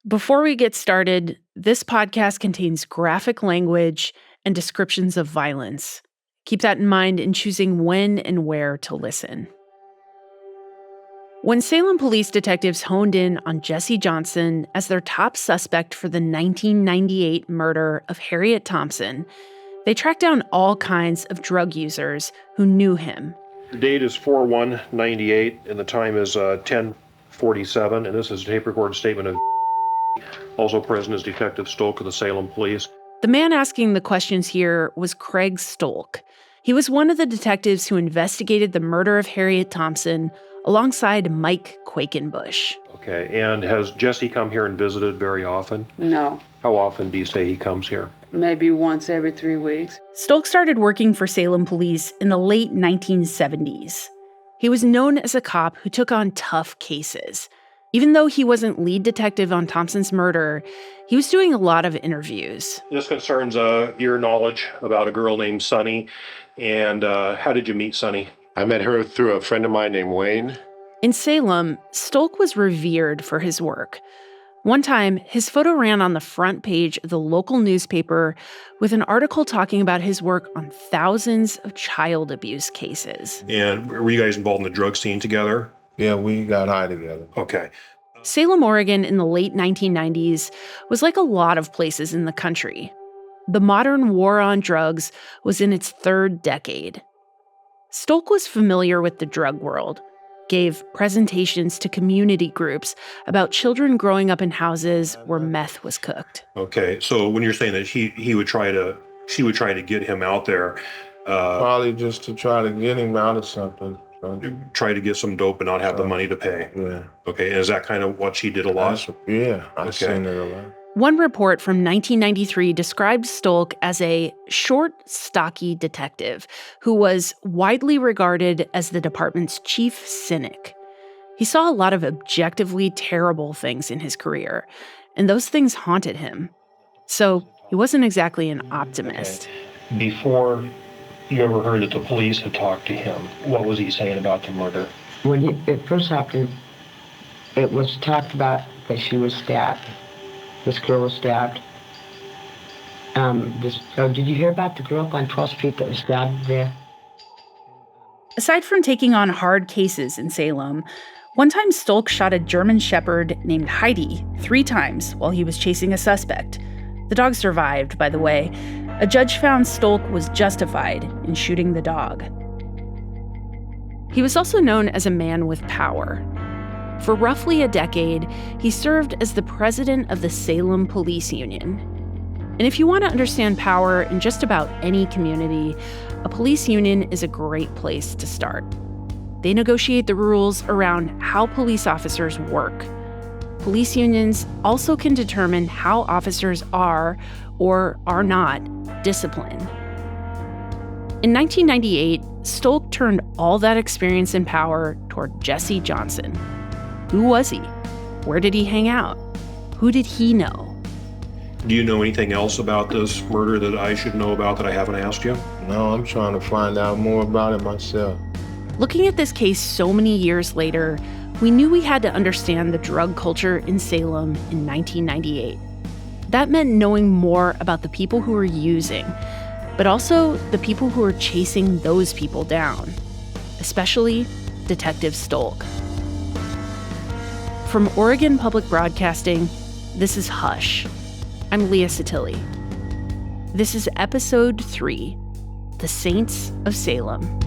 Before we get started, this podcast contains graphic language and descriptions of violence. Keep that in mind in choosing when and where to listen. When Salem police detectives honed in on Jesse Johnson as their top suspect for the 1998 murder of Harriet Thompson, they tracked down all kinds of drug users who knew him. The date is 4/1/98, and the time is 10:47, and this is a tape-recorded statement of also present is Detective Stoelk of the Salem Police. The man asking the questions here was Craig Stoelk. He was one of the detectives who investigated the murder of Harriet Thompson alongside Mike Quakenbush. Okay, and has Jesse come here and visited very often? No, How often do you say he comes here? maybe once every 3 weeks. Stoelk started working for Salem police in the late 1970s. He was known as a cop who took on tough cases. Even though he wasn't lead detective on Thompson's murder, he was doing a lot of interviews. This concerns your knowledge about a girl named Sunny, and how did you meet Sunny? I met her through a friend of mine named Wayne. In Salem, Stoelk was revered for his work. One time, his photo ran on the front page of the local newspaper with an article talking about his work on thousands of child abuse cases. And were you guys involved in the drug scene together? Yeah, we got high together. Okay. Salem, Oregon in the late 1990s was like a lot of places in the country. The modern war on drugs was in its third decade. Stoelk was familiar with the drug world, gave presentations to community groups about children growing up in houses where meth was cooked. Okay, so when you're saying that she would try to get him out there, Probably just to try to get him out of something. So, try to get some dope and not have the money to pay. yeah. Okay, and is that kind of what she did a lot? I've seen it a lot. One report from 1993 described Stoelk as a short, stocky detective who was widely regarded as the department's chief cynic. He saw a lot of objectively terrible things in his career, and those things haunted him. So he wasn't exactly an optimist. Before you ever heard that the police had talked to him, what was he saying about the murder? When it first happened, it was talked about that she was stabbed. This girl was stabbed. Did you hear about the girl on 12th Street that was stabbed there? Aside from taking on hard cases in Salem, one time Stoelk shot a German shepherd named Heidi 3 times while he was chasing a suspect. The dog survived, by the way. A judge found Stoelk was justified in shooting the dog. He was also known as a man with power. For roughly a decade, he served as the president of the Salem Police Union. And if you want to understand power in just about any community, a police union is a great place to start. They negotiate the rules around how police officers work. Police unions also can determine how officers are or are not disciplined. In 1998, Stoelk turned all that experience and power toward Jesse Johnson. Who was he? Where did he hang out? Who did he know? Do you know anything else about this murder that I should know about that I haven't asked you? No, I'm trying to find out more about it myself. Looking at this case so many years later, we knew we had to understand the drug culture in Salem in 1998. That meant knowing more about the people who were using, but also the people who were chasing those people down, especially Detective Stoelk. From Oregon Public Broadcasting, this is Hush. I'm Leah Satilli. This is Episode 3, The Saints of Salem.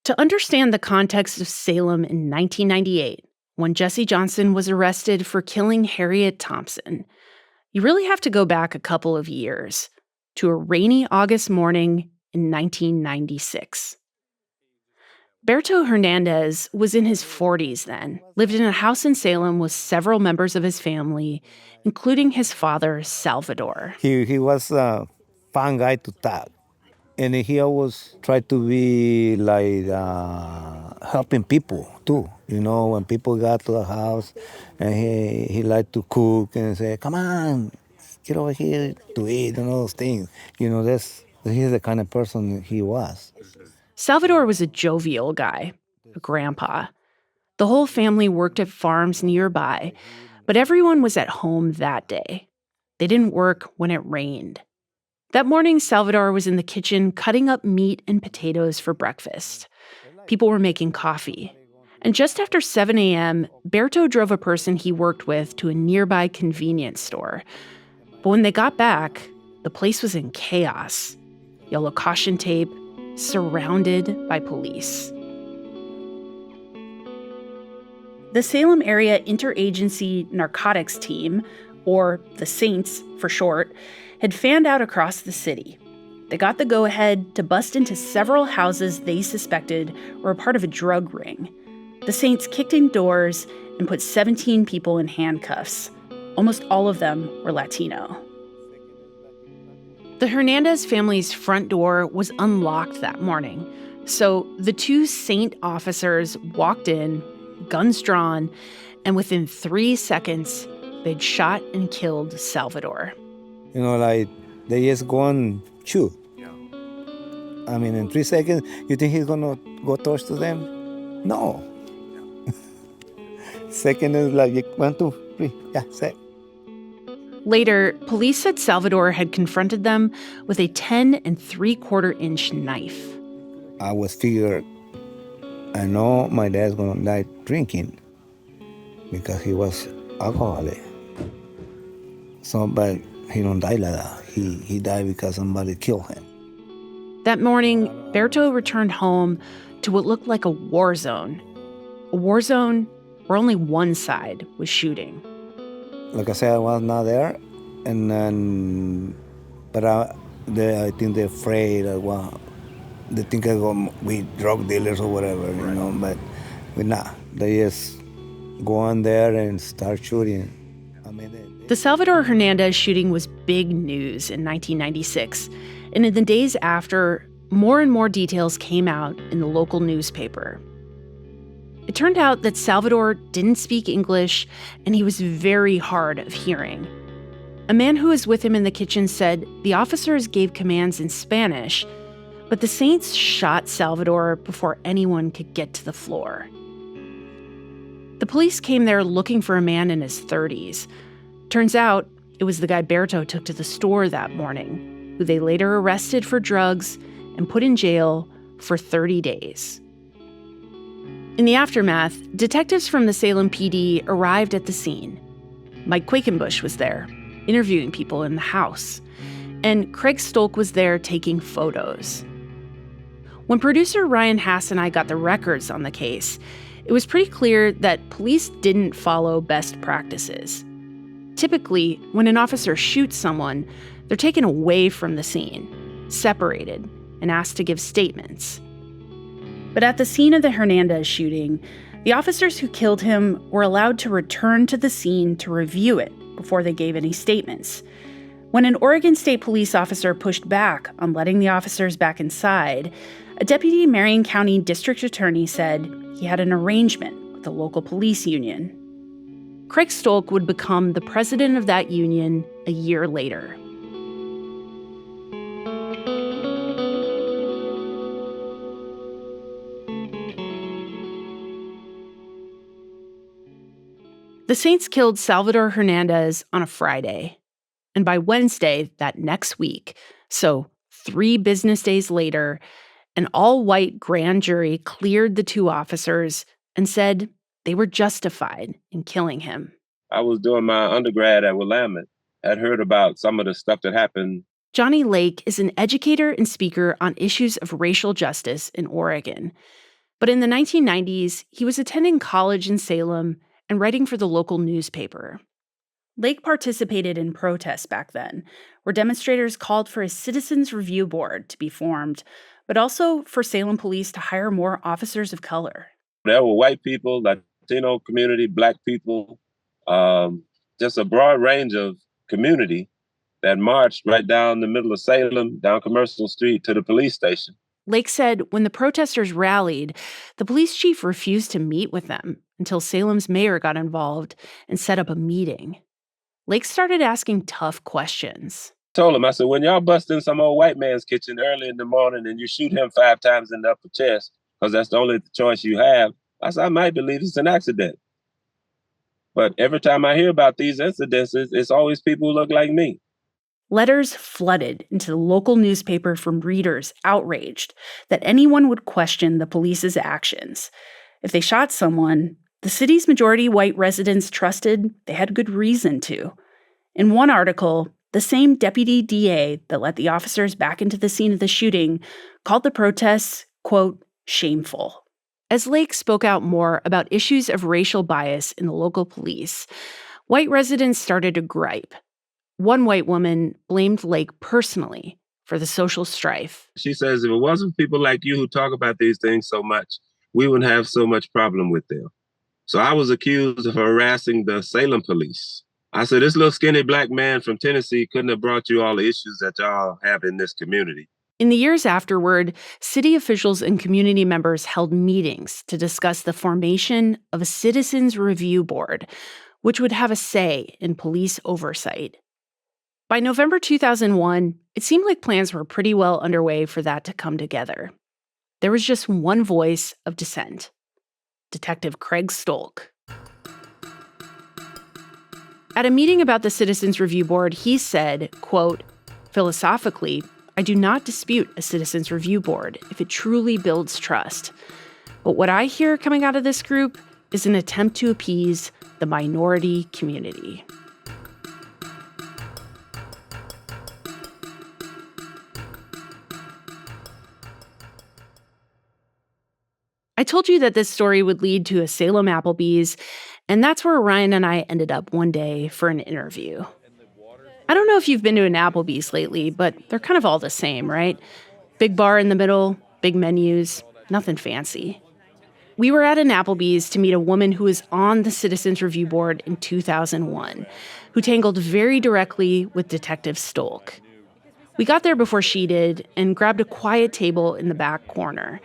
To understand the context of Salem in 1998, when Jesse Johnson was arrested for killing Harriet Thompson, you really have to go back a couple of years to a rainy August morning in 1996. Berto Hernandez was in his 40s then, lived in a house in Salem with several members of his family, including his father, Salvador. He was a fun guy to talk. And he always tried to be like helping people too. You know, when people got to the house, and he liked to cook and say, "Come on, get over here to eat and all those things. He's the kind of person he was. Salvador was a jovial guy, a grandpa. The whole family worked at farms nearby, but everyone was at home that day. They didn't work when it rained. That morning, Salvador was in the kitchen cutting up meat and potatoes for breakfast. People were making coffee. And just after 7 a.m., Berto drove a person he worked with to a nearby convenience store. But when they got back, the place was in chaos. Yellow caution tape, surrounded by police. The Salem Area Interagency Narcotics Team, or the Saints for short, had fanned out across the city. They got the go-ahead to bust into several houses they suspected were a part of a drug ring. The Saints kicked in doors and put 17 people in handcuffs. Almost all of them were Latino. The Hernandez family's front door was unlocked that morning, so the two Saint officers walked in, guns drawn, and within 3 seconds, they'd shot and killed Salvador. They just go and shoot. I mean, in 3 seconds, you think he's gonna go towards to them? No. Second is like 1, 2, 3, set. Later, police said Salvador had confronted them with a 10 3/4-inch knife. I was figured, I know my dad's gonna die drinking because he was alcoholic. So, but he don't die like that. He died because somebody killed him. That morning, Berto returned home to what looked like a war zone. A war zone where only one side was shooting. Like I said, I was not there, and then, but I think they're afraid. They think we drug dealers or whatever, but we're not. They just go on there and start shooting. The Salvador Hernandez shooting was big news in 1996, and in the days after, more and more details came out in the local newspaper. It turned out that Salvador didn't speak English, and he was very hard of hearing. A man who was with him in the kitchen said the officers gave commands in Spanish, but the Saints shot Salvador before anyone could get to the floor. The police came there looking for a man in his 30s. Turns out it was the guy Berto took to the store that morning, who they later arrested for drugs and put in jail for 30 days. In the aftermath, detectives from the Salem PD arrived at the scene. Mike Quakenbush was there, interviewing people in the house, and Craig Stoelk was there taking photos. When producer Ryan Hass and I got the records on the case, it was pretty clear that police didn't follow best practices. Typically, when an officer shoots someone, they're taken away from the scene, separated, and asked to give statements. But at the scene of the Hernandez shooting, the officers who killed him were allowed to return to the scene to review it before they gave any statements. When an Oregon State police officer pushed back on letting the officers back inside, a deputy Marion County district attorney said he had an arrangement with the local police union. Craig Stoelk would become the president of that union a year later. The Saints killed Salvador Hernandez on a Friday. And by Wednesday that next week, so 3 business days later, an all-white grand jury cleared the 2 officers and said they were justified in killing him. I was doing my undergrad at Willamette. I'd heard about some of the stuff that happened. Johnny Lake is an educator and speaker on issues of racial justice in Oregon. But in the 1990s, he was attending college in Salem and writing for the local newspaper. Lake participated in protests back then, where demonstrators called for a citizens review board to be formed, but also for Salem police to hire more officers of color. There were white people, Latino community, Black people, just a broad range of community that marched right down the middle of Salem, down Commercial Street to the police station. Lake said when the protesters rallied, the police chief refused to meet with them until Salem's mayor got involved and set up a meeting. Lake started asking tough questions. Told him, I said, when y'all bust in some old white man's kitchen early in the morning and you shoot him 5 times in the upper chest, because that's the only choice you have, I said, I might believe it's an accident. But every time I hear about these incidences, it's always people who look like me. Letters flooded into the local newspaper from readers outraged that anyone would question the police's actions. If they shot someone, the city's majority white residents trusted they had good reason to. In one article, the same deputy DA that let the officers back into the scene of the shooting called the protests, quote, shameful. As Lake spoke out more about issues of racial bias in the local police, white residents started to gripe. One white woman blamed Lake personally for the social strife. She says, if it wasn't people like you who talk about these things so much, we wouldn't have so much problem with them. So I was accused of harassing the Salem police. I said, this little skinny black man from Tennessee couldn't have brought you all the issues that y'all have in this community. In the years afterward, city officials and community members held meetings to discuss the formation of a citizens review board, which would have a say in police oversight. By November 2001, it seemed like plans were pretty well underway for that to come together. There was just one voice of dissent: Detective Craig Stoelk. At a meeting about the Citizens Review Board, he said, quote, philosophically, I do not dispute a Citizens Review Board if it truly builds trust. But what I hear coming out of this group is an attempt to appease the minority community. I told you that this story would lead to a Salem Applebee's, and that's where Ryan and I ended up one day for an interview. I don't know if you've been to an Applebee's lately, but they're kind of all the same, right? Big bar in the middle, big menus, nothing fancy. We were at an Applebee's to meet a woman who was on the Citizens Review Board in 2001, who tangled very directly with Detective Stoelk. We got there before she did and grabbed a quiet table in the back corner.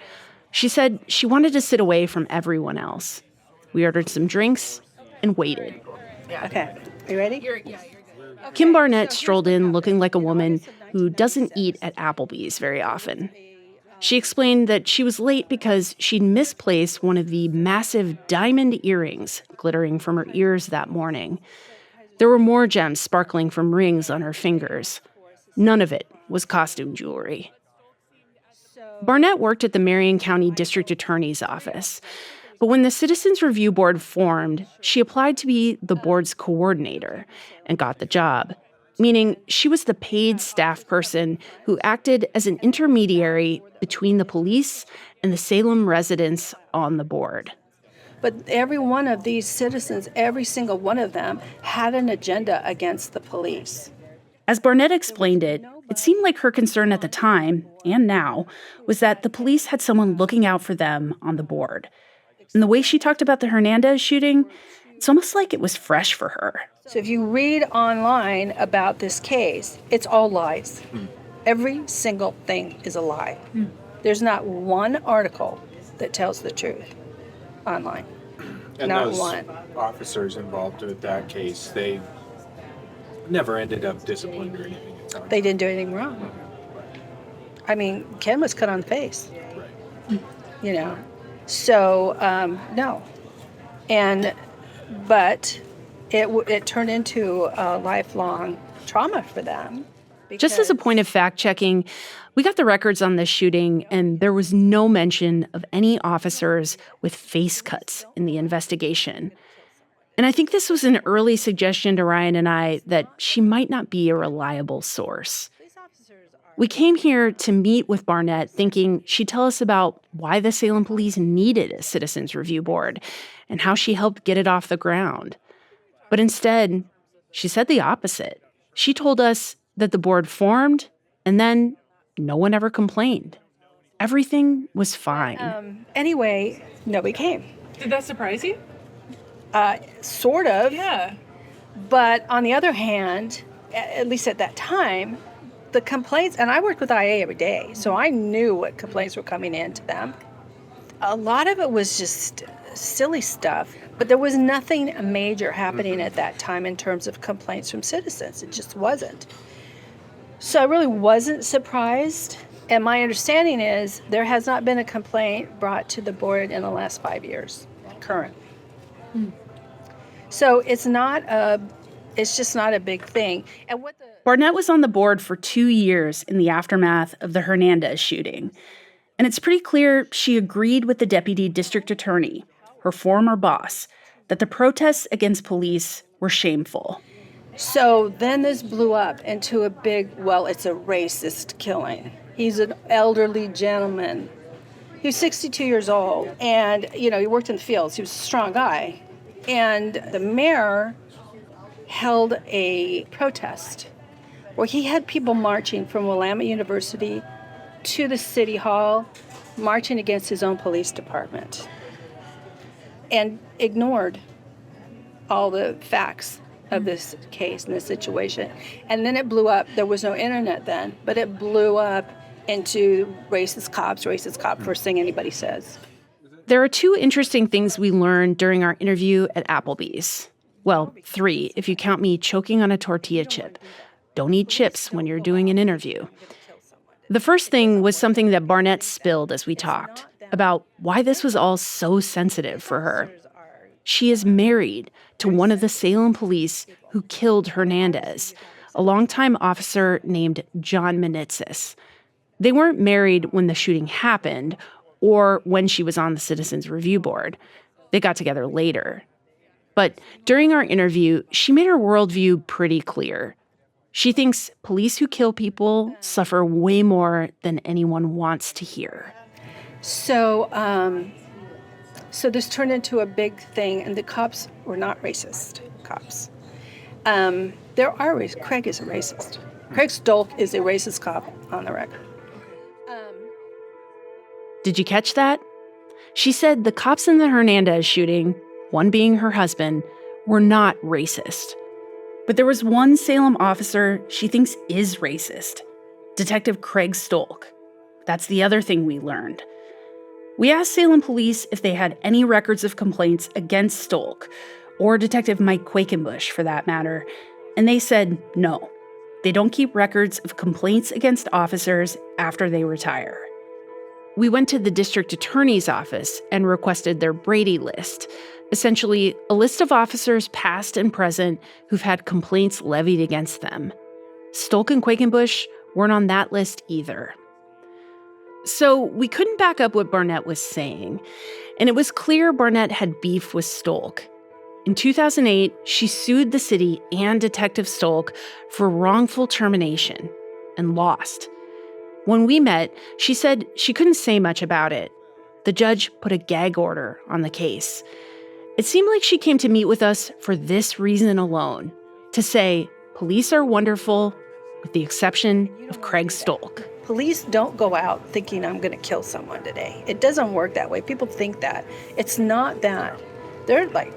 She said she wanted to sit away from everyone else. We ordered some drinks and waited. Okay, are you ready? Kim Barnett strolled in looking like a woman who doesn't eat at Applebee's very often. She explained that she was late because she'd misplaced one of the massive diamond earrings glittering from her ears that morning. There were more gems sparkling from rings on her fingers. None of it was costume jewelry. Barnett worked at the Marion County District Attorney's Office. But when the Citizens Review Board formed, she applied to be the board's coordinator and got the job, meaning she was the paid staff person who acted as an intermediary between the police and the Salem residents on the board. But every one of these citizens, every single one of them, had an agenda against the police. As Barnett explained it seemed like her concern at the time, and now, was that the police had someone looking out for them on the board. And the way she talked about the Hernandez shooting, it's almost like it was fresh for her. So if you read online about this case, it's all lies. Every single thing is a lie. There's not one article that tells the truth online. And not those one. officers involved with that case, they never ended up disciplined or anything. They didn't do anything wrong. I mean, Ken was cut on the face. Right. You know. So, no. But it turned into a lifelong trauma for them. Just as a point of fact-checking, we got the records on this shooting, and there was no mention of any officers with face cuts in the investigation. And I think this was an early suggestion to Ryan and I that she might not be a reliable source. We came here to meet with Barnett thinking she'd tell us about why the Salem police needed a Citizens Review Board and how she helped get it off the ground. But instead, she said the opposite. She told us that the board formed and then no one ever complained. Everything was fine. Anyway, nobody came. Did that surprise you? Sort of. Yeah. But on the other hand, at least at that time, the complaints, and I worked with IA every day, so I knew what complaints were coming in to them. A lot of it was just silly stuff. But there was nothing major happening at that time in terms of complaints from citizens. It just wasn't. So I really wasn't surprised. And my understanding is there has not been a complaint brought to the board in the last 5 years, currently. So it's just not a big thing. And Barnett was on the board for 2 years in the aftermath of the Hernandez shooting. And it's pretty clear she agreed with the deputy district attorney, her former boss, that the protests against police were shameful. So then this blew up into a big, it's a racist killing. He's an elderly gentleman. He was 62 years old, and, he worked in the fields. He was a strong guy. And the mayor held a protest where he had people marching from Willamette University to the city hall, marching against his own police department, and ignored all the facts of this case and this situation. And then it blew up. There was no internet then, but it blew up into racist cops, first thing anybody says. There are 2 interesting things we learned during our interview at Applebee's. Well, 3, if you count me choking on a tortilla chip. Don't eat chips when you're doing an interview. The first thing was something that Barnett spilled as we talked, about why this was all so sensitive for her. She is married to one of the Salem police who killed Hernandez, a longtime officer named John Menezes. They weren't married when the shooting happened or when she was on the Citizens Review Board. They got together later. But during our interview, she made her worldview pretty clear. She thinks police who kill people suffer way more than anyone wants to hear. So this turned into a big thing, and the cops were not racist cops. Craig is a racist. Craig Stoelk is a racist cop on the record. Did you catch that? She said the cops in the Hernandez shooting, one being her husband, were not racist. But there was one Salem officer she thinks is racist, Detective Craig Stoelk. That's the other thing we learned. We asked Salem police if they had any records of complaints against Stoelk, or Detective Mike Quakenbush for that matter, and they said no. They don't keep records of complaints against officers after they retire. We went to the district attorney's office and requested their Brady list, essentially a list of officers past and present who've had complaints levied against them. Stoelk and Quakenbush weren't on that list either. So we couldn't back up what Barnett was saying, and it was clear Barnett had beef with Stoelk. In 2008, she sued the city and Detective Stoelk for wrongful termination and lost. When we met, she said she couldn't say much about it. The judge put a gag order on the case. It seemed like she came to meet with us for this reason alone, to say police are wonderful, with the exception of Craig Stoelk. Police don't go out thinking I'm going to kill someone today. It doesn't work that way. People think that. It's not that. They're like,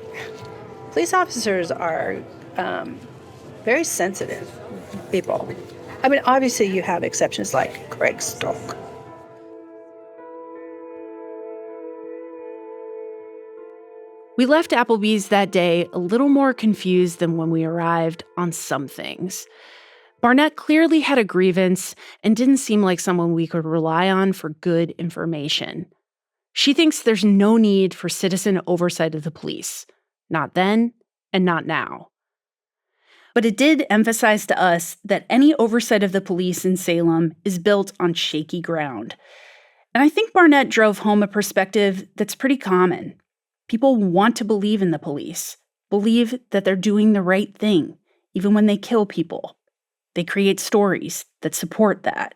police officers are very sensitive people. I mean, obviously you have exceptions like Craig Stoelk. We left Applebee's that day a little more confused than when we arrived on some things. Barnett clearly had a grievance and didn't seem like someone we could rely on for good information. She thinks there's no need for citizen oversight of the police. Not then, and not now. But it did emphasize to us that any oversight of the police in Salem is built on shaky ground. And I think Barnett drove home a perspective that's pretty common. People want to believe in the police, believe that they're doing the right thing, even when they kill people. They create stories that support that.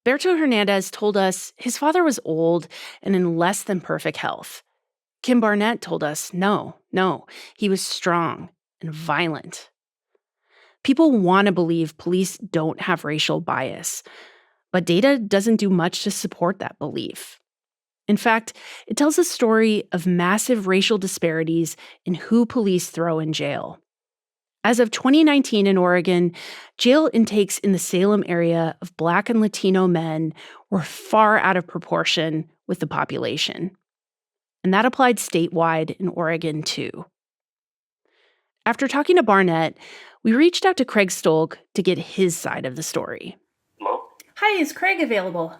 Berto Hernandez told us his father was old and in less than perfect health. Kim Barnett told us no, he was strong and violent. People want to believe police don't have racial bias, but data doesn't do much to support that belief. In fact, it tells a story of massive racial disparities in who police throw in jail. As of 2019 in Oregon, jail intakes in the Salem area of Black and Latino men were far out of proportion with the population. and that applied statewide in Oregon, too. After talking to Barnett, we reached out to Craig Stoelk to get his side of the story. Hello? Hi, is Craig available?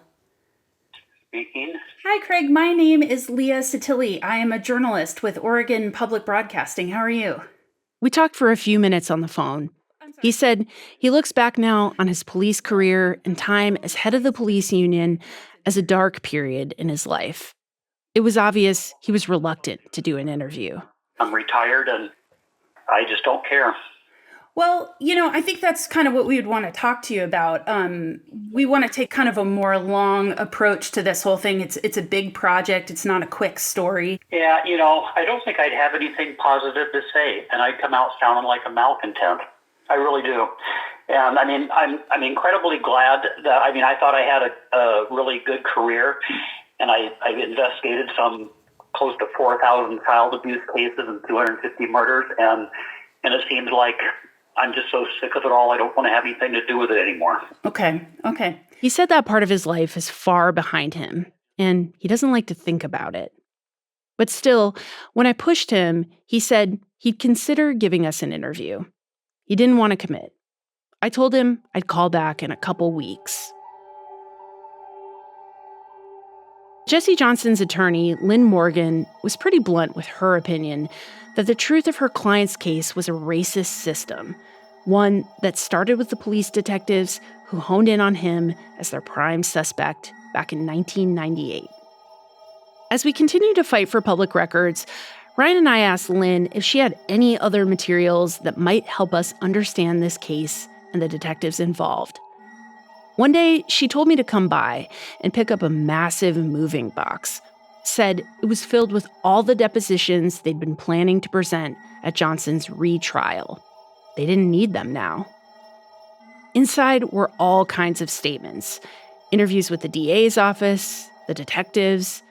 Speaking. Hi, Craig. My name is Leah Satilli. I am a journalist with Oregon Public Broadcasting. How are you? We talked for a few minutes on the phone. He said he looks back now on his police career and time as head of the police union as a dark period in his life. It was obvious he was reluctant to do an interview. I'm retired and I just don't care. Well, I think that's kind of what we would want to talk to you about. We want to take kind of a more long approach to this whole thing. It's a big project. It's not a quick story. Yeah, I don't think I'd have anything positive to say, and I'd come out sounding like a malcontent. I really do. And I'm incredibly glad that, I thought I had a really good career, and I investigated some close to 4,000 child abuse cases and 250 murders, and it seems like I'm just so sick of it all, I don't want to have anything to do with it anymore. Okay. He said that part of his life is far behind him, and he doesn't like to think about it. But still, when I pushed him, he said he'd consider giving us an interview. He didn't want to commit. I told him I'd call back in a couple weeks. Jesse Johnson's attorney, Lynn Morgan, was pretty blunt with her opinion that the truth of her client's case was a racist system, one that started with the police detectives who honed in on him as their prime suspect back in 1998. As we continued to fight for public records, Ryan and I asked Lynn if she had any other materials that might help us understand this case and the detectives involved. One day, she told me to come by and pick up a massive moving box. Said it was filled with all the depositions they'd been planning to present at Johnson's retrial. They didn't need them now. Inside were all kinds of statements, interviews with the DA's office, the detectives,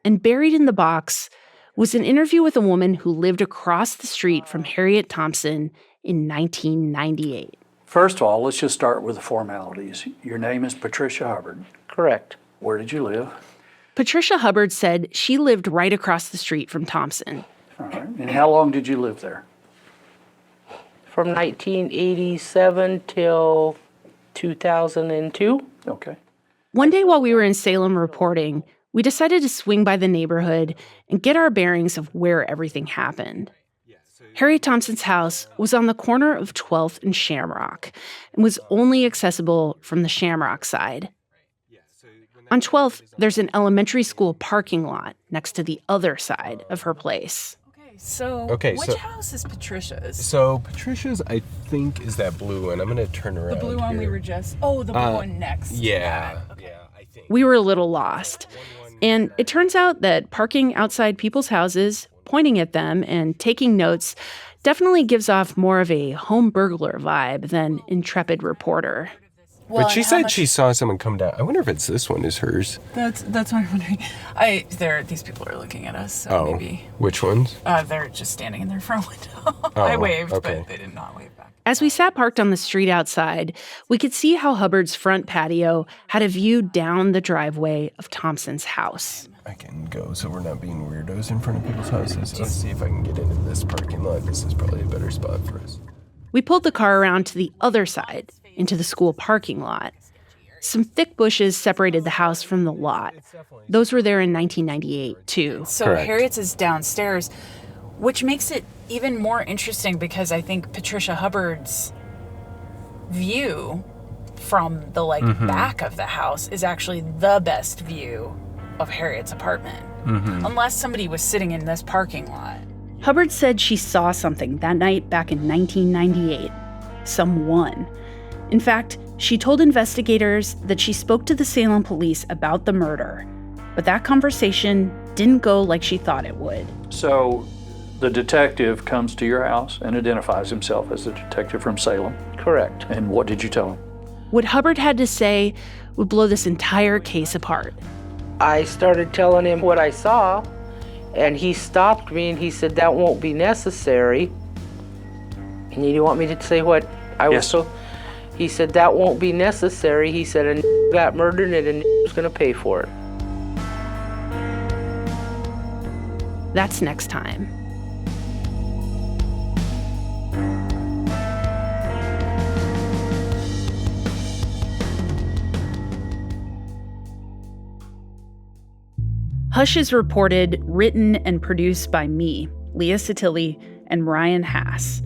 and buried in the box was an interview with a woman who lived across the street from Harriet Thompson in 1998. First of all, let's just start with the formalities. Your name is Patricia Hubbard. Correct. Where did you live? Patricia Hubbard said she lived right across the street from Thompson. All right. And how long did you live there? From 1987 till 2002. Okay. One day while we were in Salem reporting, we decided to swing by the neighborhood and get our bearings of where everything happened. Harriet Thompson's house was on the corner of 12th and Shamrock and was only accessible from the Shamrock side. On 12th, there's an elementary school parking lot next to the other side of her place. Which house is Patricia's? So Patricia's, I think, is that blue one. I'm going to turn around. The blue one here. we were just... Oh, the blue one next. Yeah. Okay. I think. We were a little lost. And it turns out that parking outside people's houses, pointing at them and taking notes definitely gives off more of a home burglar vibe than intrepid reporter. Well, but she said she saw someone come down. I wonder if it's this one is hers. That's what I'm wondering. These people are looking at us, so maybe. Which ones? They're just standing in their front window. I waved, but they did not wave back. As we sat parked on the street outside, we could see how Hubbard's front patio had a view down the driveway of Thompson's house. I can go so we're not being weirdos in front of people's houses. Let's see if I can get into this parking lot. This is probably a better spot for us. We pulled the car around to the other side, into the school parking lot. Some thick bushes separated the house from the lot. Those were there in 1998, too. So Correct. Harriet's is downstairs, which makes it even more interesting because I think Patricia Hubbard's view from the back of the house is actually the best view of Harriet's apartment. Unless somebody was sitting in this parking lot. Hubbard said she saw something that night back in 1998. Someone. In fact, she told investigators that she spoke to the Salem police about the murder, but that conversation didn't go like she thought it would. So the detective comes to your house and identifies himself as the detective from Salem. Correct. And what did you tell him? What Hubbard had to say would blow this entire case apart. I started telling him what I saw, and he stopped me and he said, "That won't be necessary." And you want me to say what I was told? He said, "That won't be necessary." He said, "A got murdered and a was going to pay for it." That's next time. Hush is reported, written, and produced by me, Leah Satilli, and Ryan Hass.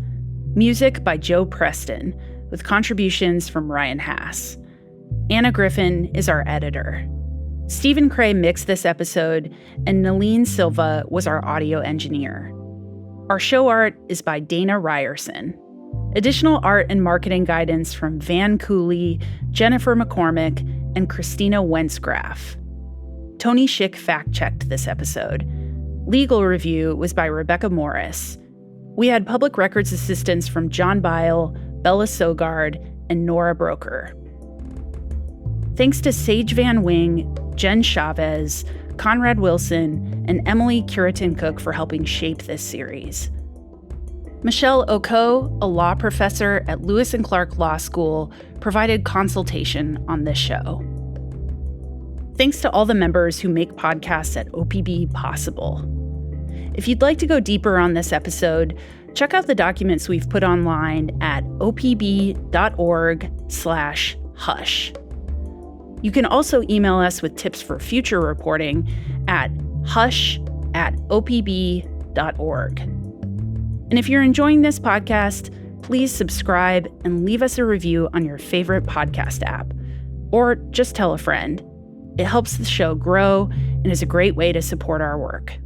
Music by Joe Preston, with contributions from Ryan Hass. Anna Griffin is our editor. Stephen Cray mixed this episode, and Nalene Silva was our audio engineer. Our show art is by Dana Ryerson. Additional art and marketing guidance from Van Cooley, Jennifer McCormick, and Christina Wentzgraff. Tony Schick fact-checked this episode. Legal review was by Rebecca Morris. We had public records assistance from John Bile, Bella Sogard, and Nora Broker. Thanks to Sage Van Wing, Jen Chavez, Conrad Wilson, and Emily Curitin-Cook for helping shape this series. Michelle Oko, a law professor at Lewis and Clark Law School, provided consultation on this show. Thanks to all the members who make podcasts at OPB possible. If you'd like to go deeper on this episode, check out the documents we've put online at opb.org/hush. You can also email us with tips for future reporting at hush@opb.org. And if you're enjoying this podcast, please subscribe and leave us a review on your favorite podcast app. Or just tell a friend. It helps the show grow and is a great way to support our work.